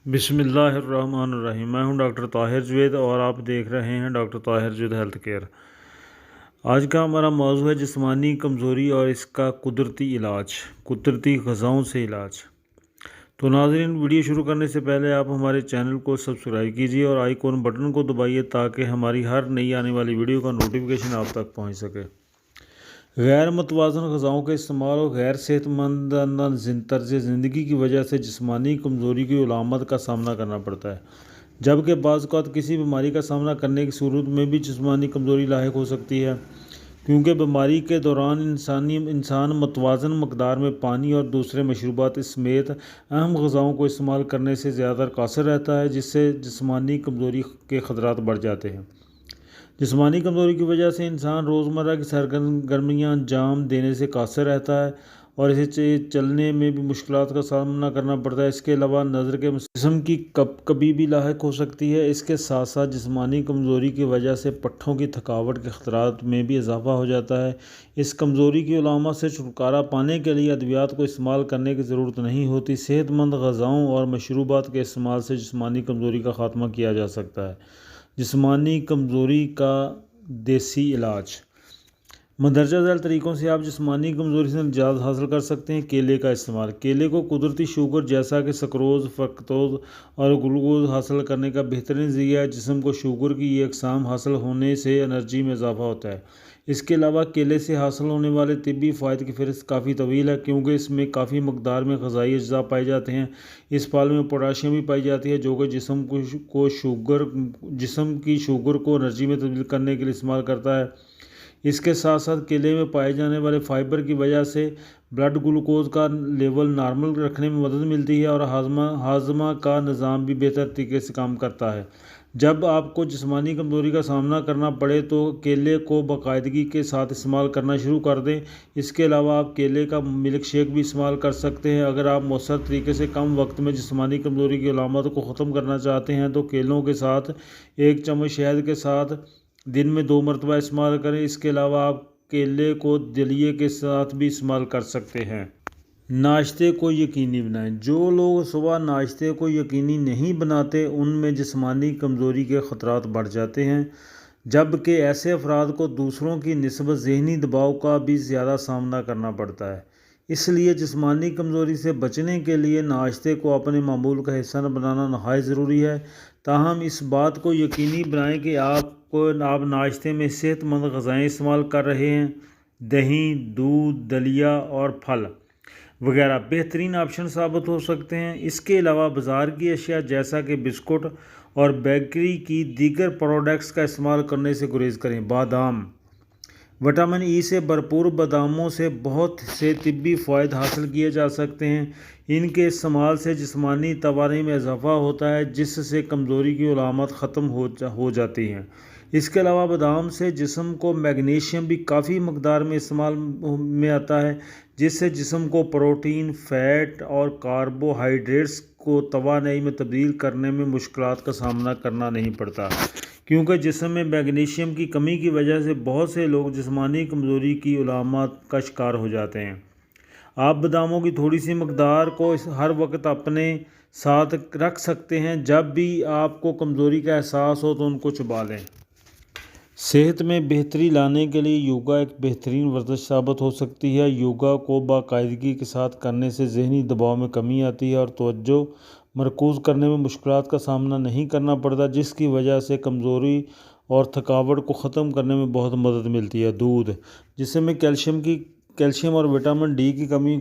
بسم اللہ الرحمن الرحیم۔ میں ہوں ڈاکٹر طاہر جوید اور آپ دیکھ رہے ہیں doctor Tahir Javed health care. آج کا ہمارا موضوع ہے جسمانی کمزوری اور اس کا قدرتی علاج، قدرتی غذاؤں سے علاج۔ تو ناظرین، ویڈیو شروع کرنے سے پہلے آپ ہمارے چینل کو سبسکرائب کیجیے اور آئیکن بٹن کو دبائیے تاکہ ہماری ہر نئی آنے والی ویڈیو کا نوٹیفیکیشن آپ تک پہنچ سکے۔ غیر متوازن غذاؤں کا استعمال اور غیر صحت مند طرز زندگی کی وجہ سے جسمانی کمزوری کی علامت کا سامنا کرنا پڑتا ہے، جبکہ بعض اوقات کسی بیماری کا سامنا کرنے کی صورت میں بھی جسمانی کمزوری لاحق ہو سکتی ہے، کیونکہ بیماری کے دوران انسان متوازن مقدار میں پانی اور دوسرے مشروبات سمیت اہم غذاؤں کو استعمال کرنے سے زیادہ قاصر رہتا ہے، جس سے جسمانی کمزوری کے خطرات بڑھ جاتے ہیں۔ جسمانی کمزوری کی وجہ سے انسان روزمرہ کی سرگرمیاں انجام دینے سے قاصر رہتا ہے اور اسے چلنے میں بھی مشکلات کا سامنا کرنا پڑتا ہے۔ اس کے علاوہ نظر کے جسم کی کبھی بھی لاحق ہو سکتی ہے۔ اس کے ساتھ ساتھ جسمانی کمزوری کی وجہ سے پٹھوں کی تھکاوٹ کے خطرات میں بھی اضافہ ہو جاتا ہے۔ اس کمزوری کی علامات سے چھٹکارا پانے کے لیے ادویات کو استعمال کرنے کی ضرورت نہیں ہوتی۔ صحت مند غذاؤں اور مشروبات کے استعمال سے جسمانی کمزوری کا خاتمہ کیا جا سکتا ہے۔ جسمانی کمزوری کا دیسی علاج۔ مندرجہ ذیل طریقوں سے آپ جسمانی کمزوری سے نجات حاصل کر سکتے ہیں۔ کیلے کا استعمال۔ کیلے کو قدرتی شوگر جیسا کہ سکروز، فرکٹوز اور گلوکوز حاصل کرنے کا بہترین ذریعہ ہے۔ جسم کو شوگر کی یہ اقسام حاصل ہونے سے انرجی میں اضافہ ہوتا ہے۔ اس کے علاوہ کیلے سے حاصل ہونے والے طبی فوائد کی فہرست کافی طویل ہے، کیونکہ اس میں کافی مقدار میں غذائی اجزاء پائے جاتے ہیں۔ اس پھل میں پوٹاشیم بھی پائی جاتی ہے، جو کہ جسم کی شوگر کو انرجی میں تبدیل کرنے کے لیے استعمال کرتا ہے۔ اس کے ساتھ ساتھ کیلے میں پائے جانے والے فائبر کی وجہ سے بلڈ گلوکوز کا لیول نارمل رکھنے میں مدد ملتی ہے اور ہاضمہ کا نظام بھی بہتر طریقے سے کام کرتا ہے۔ جب آپ کو جسمانی کمزوری کا سامنا کرنا پڑے تو کیلے کو باقاعدگی کے ساتھ استعمال کرنا شروع کر دیں۔ اس کے علاوہ آپ کیلے کا ملک شیک بھی استعمال کر سکتے ہیں۔ اگر آپ مؤثر طریقے سے کم وقت میں جسمانی کمزوری کی علامات کو ختم کرنا چاہتے ہیں تو کیلوں کے ساتھ 1 چمچ شہد کے ساتھ دن میں 2 مرتبہ استعمال کریں۔ اس کے علاوہ آپ کیلے کو دلیے کے ساتھ بھی استعمال کر سکتے ہیں۔ ناشتے کو یقینی بنائیں۔ جو لوگ صبح ناشتے کو یقینی نہیں بناتے ان میں جسمانی کمزوری کے خطرات بڑھ جاتے ہیں، جبکہ ایسے افراد کو دوسروں کی نسبت ذہنی دباؤ کا بھی زیادہ سامنا کرنا پڑتا ہے۔ اس لیے جسمانی کمزوری سے بچنے کے لیے ناشتے کو اپنے معمول کا حصہ بنانا نہایت ضروری ہے۔ تاہم اس بات کو یقینی بنائیں کہ آپ ناشتے میں صحت مند غذائیں استعمال کر رہے ہیں۔ دہی، دودھ، دلیا اور پھل وغیرہ بہترین آپشن ثابت ہو سکتے ہیں۔ اس کے علاوہ بازار کی اشیاء جیسا کہ بسکٹ اور بیکری کی دیگر پروڈکٹس کا استعمال کرنے سے گریز کریں۔ بادام۔ وٹامن ای سے بھرپور باداموں سے بہت سے طبی فوائد حاصل کیے جا سکتے ہیں۔ ان کے استعمال سے جسمانی توانائی میں اضافہ ہوتا ہے، جس سے کمزوری کی علامات ختم ہو جاتی ہیں۔ اس کے علاوہ بادام سے جسم کو میگنیشیم بھی کافی مقدار میں استعمال میں آتا ہے، جس سے جسم کو پروٹین، فیٹ اور کاربوہائیڈریٹس کو توانائی میں تبدیل کرنے میں مشکلات کا سامنا کرنا نہیں پڑتا، کیونکہ جسم میں میگنیشیم کی کمی کی وجہ سے بہت سے لوگ جسمانی کمزوری کی علامات کا شکار ہو جاتے ہیں۔ آپ باداموں کی تھوڑی سی مقدار کو ہر وقت اپنے ساتھ رکھ سکتے ہیں۔ جب بھی آپ کو کمزوری کا احساس ہو تو ان کو چبا لیں۔ صحت میں بہتری لانے کے لیے یوگا ایک بہترین ورزش ثابت ہو سکتی ہے۔ یوگا کو باقاعدگی کے ساتھ کرنے سے ذہنی دباؤ میں کمی آتی ہے اور توجہ مرکوز کرنے میں مشکلات کا سامنا نہیں کرنا پڑتا، جس کی وجہ سے کمزوری اور تھکاوٹ کو ختم کرنے میں بہت مدد ملتی ہے۔ دودھ۔ جسم میں کیلشیم اور وٹامن ڈی کی کمی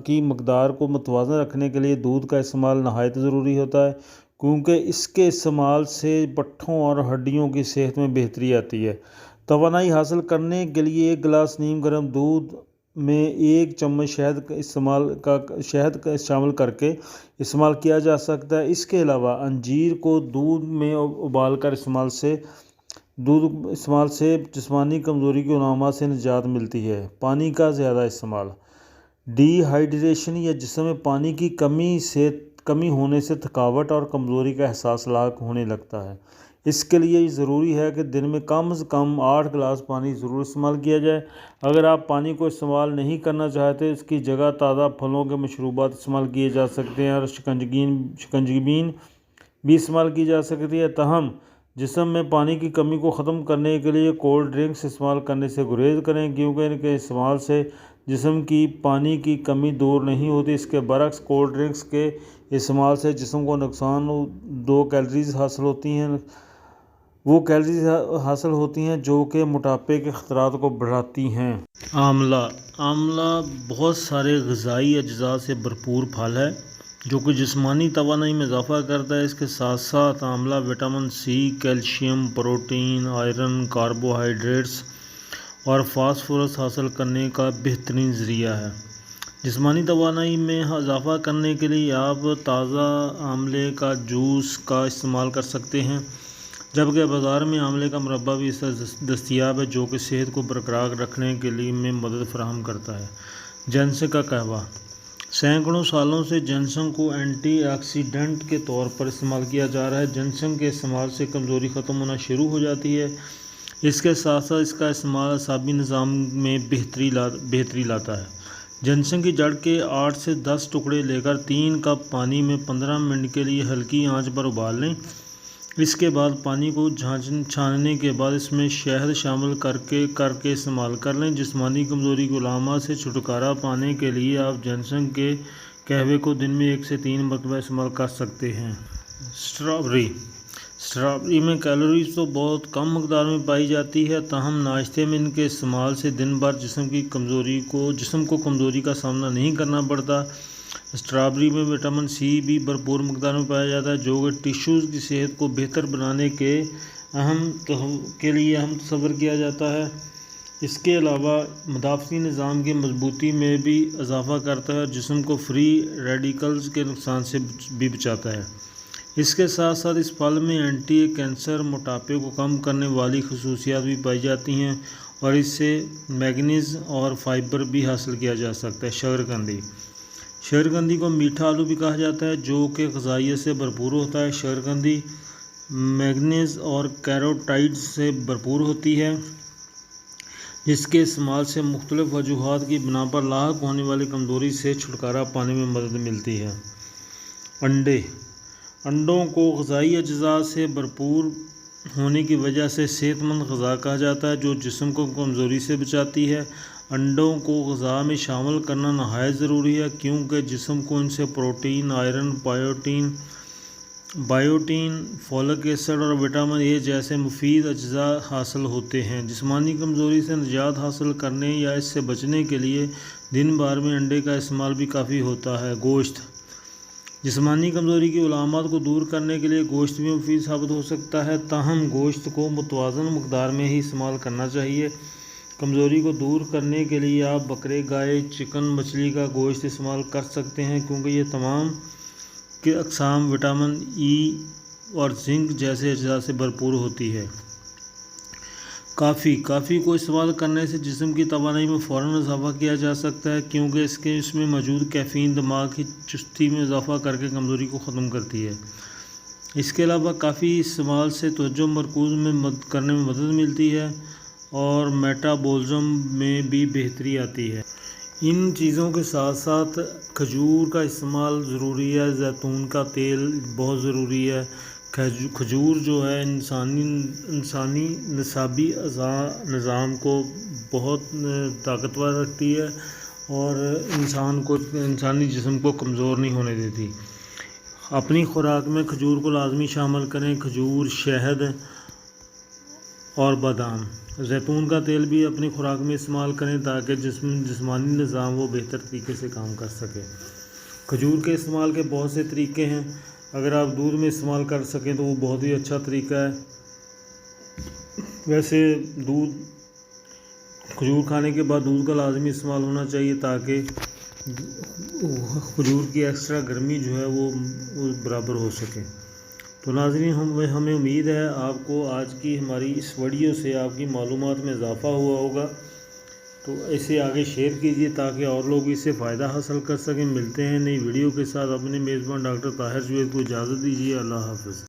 کی مقدار کو متوازن رکھنے کے لیے دودھ کا استعمال نہایت ضروری ہوتا ہے، کیونکہ اس کے استعمال سے پٹھوں اور ہڈیوں کی صحت میں بہتری آتی ہے۔ توانائی حاصل کرنے کے لیے 1 گلاس نیم گرم دودھ میں 1 چمچ شہد کا شامل کرکے استعمال کیا جا سکتا ہے۔ اس کے علاوہ انجیر کو دودھ میں ابال کر استعمال سے جسمانی کمزوری کی علامات سے نجات ملتی ہے۔ پانی کا زیادہ استعمال۔ ڈی ہائیڈریشن یا جسم میں پانی کی کمی ہونے سے تھکاوٹ اور کمزوری کا احساس لاحق ہونے لگتا ہے۔ اس کے لیے یہ ضروری ہے کہ دن میں کم از کم 8 گلاس پانی ضرور استعمال کیا جائے۔ اگر آپ پانی کو استعمال نہیں کرنا چاہتے اس کی جگہ تازہ پھلوں کے مشروبات استعمال کیے جا سکتے ہیں اور شکنجبین بھی استعمال کی جا سکتی ہے۔ تاہم جسم میں پانی کی کمی کو ختم کرنے کے لیے کولڈ ڈرنکس استعمال کرنے سے گریز کریں، کیونکہ ان کے استعمال سے جسم کی پانی کی کمی دور نہیں ہوتی۔ اس کے برعکس کولڈ ڈرنکس کے استعمال سے جسم کو نقصان دہ کیلوریز حاصل ہوتی ہیں جو کہ موٹاپے کے خطرات کو بڑھاتی ہیں۔ آملہ بہت سارے غذائی اجزاء سے بھرپور پھل ہے جو کہ جسمانی توانائی میں اضافہ کرتا ہے۔ اس کے ساتھ ساتھ آملہ vitamin C, calcium, protein, iron, carbohydrates اور فاسفورس حاصل کرنے کا بہترین ذریعہ ہے۔ جسمانی توانائی میں اضافہ کرنے کے لیے آپ تازہ آملے کا جوس کا استعمال کر سکتے ہیں، جبکہ بازار میں آملے کا مربع بھی دستیاب ہے جو کہ صحت کو برقرار رکھنے کے لیے میں مدد فراہم کرتا ہے۔ جنسنگ کا قہوہ سینکڑوں سالوں سے جنسنگ کو اینٹی آکسیڈنٹ کے طور پر استعمال کیا جا رہا ہے۔ جنسنگ کے استعمال سے کمزوری ختم ہونا شروع ہو جاتی ہے۔ اس کے ساتھ ساتھ اس کا استعمال اعصابی نظام میں بہتری لاتا ہے۔ جنسنگ کی جڑ کے 8 سے 10 ٹکڑے لے کر 3 کپ پانی میں 15 منٹ کے لیے ہلکی آنچ پر ابال لیں۔ اس کے بعد پانی کو چھاننے کے بعد اس میں شہد شامل کر کے استعمال کر لیں۔ جسمانی کمزوری کی علامات سے چھٹکارا پانے کے لیے آپ جنسنگ کے قہوے کو دن میں 1 سے 3 مرتبہ استعمال کر سکتے ہیں۔ اسٹرابیری میں کیلوریز تو بہت کم مقدار میں پائی جاتی ہے، تاہم ناشتے میں ان کے استعمال سے دن بھر جسم کو کمزوری کا سامنا نہیں کرنا پڑتا۔ اسٹرابیری میں وٹامن سی بھی بھرپور مقدار میں پایا جاتا ہے جو کہ ٹشوز کی صحت کو بہتر بنانے کے لیے اہم تصور کیا جاتا ہے۔ اس کے علاوہ مدافعتی نظام کی مضبوطی میں بھی اضافہ کرتا ہے اور جسم کو فری ریڈیکلز کے نقصان سے بھی بچاتا ہے۔ اس کے ساتھ ساتھ اس پھل میں اینٹی کینسر، موٹاپے کو کم کرنے والی خصوصیات بھی پائی جاتی ہیں اور اس سے مینگنیز اور فائبر بھی حاصل کیا جا سکتا ہے۔ شکرقندی کو میٹھا آلو بھی کہا جاتا ہے جو کہ غذائیت سے بھرپور ہوتا ہے۔ شکرقندی مینگنیز اور کیروٹائڈز سے بھرپور ہوتی ہے جس کے استعمال سے مختلف وجوہات کی بنا پر لاحق ہونے والی کمزوری سے چھٹکارا پانے میں مدد ملتی ہے۔ انڈوں کو غذائی اجزاء سے بھرپور ہونے کی وجہ سے صحت مند غذا کہا جاتا ہے جو جسم کو کمزوری سے بچاتی ہے۔ انڈوں کو غذا میں شامل کرنا نہایت ضروری ہے کیونکہ جسم کو ان سے پروٹین، آئرن، بائیوٹین، فولک ایسڈ اور وٹامن اے جیسے مفید اجزاء حاصل ہوتے ہیں۔ جسمانی کمزوری سے نجات حاصل کرنے یا اس سے بچنے کے لیے دن بھر میں انڈے کا استعمال بھی کافی ہوتا ہے۔ گوشت جسمانی کمزوری کی علامات کو دور کرنے کے لیے گوشت بھی مفید ثابت ہو سکتا ہے، تاہم گوشت کو متوازن مقدار میں ہی استعمال کرنا چاہیے۔ کمزوری کو دور کرنے کے لیے آپ بکرے، گائے، چکن، مچھلی کا گوشت استعمال کر سکتے ہیں کیونکہ یہ تمام کی اقسام وٹامن ای اور زنک جیسے اجزاء سے بھرپور ہوتی ہے۔ کافی کو استعمال کرنے سے جسم کی توانائی میں فوراً اضافہ کیا جا سکتا ہے کیونکہ اس میں موجود کیفین دماغ کی چستی میں اضافہ کر کے کمزوری کو ختم کرتی ہے۔ اس کے علاوہ کافی استعمال سے توجہ مرکوز کرنے میں مدد ملتی ہے اور میٹابولزم میں بھی بہتری آتی ہے۔ ان چیزوں کے ساتھ ساتھ کھجور کا استعمال ضروری ہے، زیتون کا تیل بہت ضروری ہے۔ کھجور جو ہے انسانی نصابی نظام کو بہت طاقتور رکھتی ہے اور انسانی جسم کو کمزور نہیں ہونے دیتی۔ اپنی خوراک میں کھجور کو لازمی شامل کریں۔ کھجور، شہد اور بادام، زیتون کا تیل بھی اپنی خوراک میں استعمال کریں تاکہ جسمانی نظام وہ بہتر طریقے سے کام کر سکے۔ کھجور کے استعمال کے بہت سے طریقے ہیں، اگر آپ دودھ میں استعمال کر سکیں تو وہ بہت ہی اچھا طریقہ ہے۔ ویسے کھجور کھانے کے بعد دودھ کا لازمی استعمال ہونا چاہیے تاکہ کھجور کی ایکسٹرا گرمی جو ہے وہ برابر ہو سکے۔ تو ناظرین، ہمیں امید ہے آپ کو آج کی ہماری اس ویڈیو سے آپ کی معلومات میں اضافہ ہوا ہوگا، تو اسے آگے شیئر کیجیے تاکہ اور لوگ اس سے فائدہ حاصل کر سکیں۔ ملتے ہیں نئی ویڈیو کے ساتھ، اپنے میزبان ڈاکٹر طاہر جوید کو اجازت دیجیے۔ اللہ حافظ۔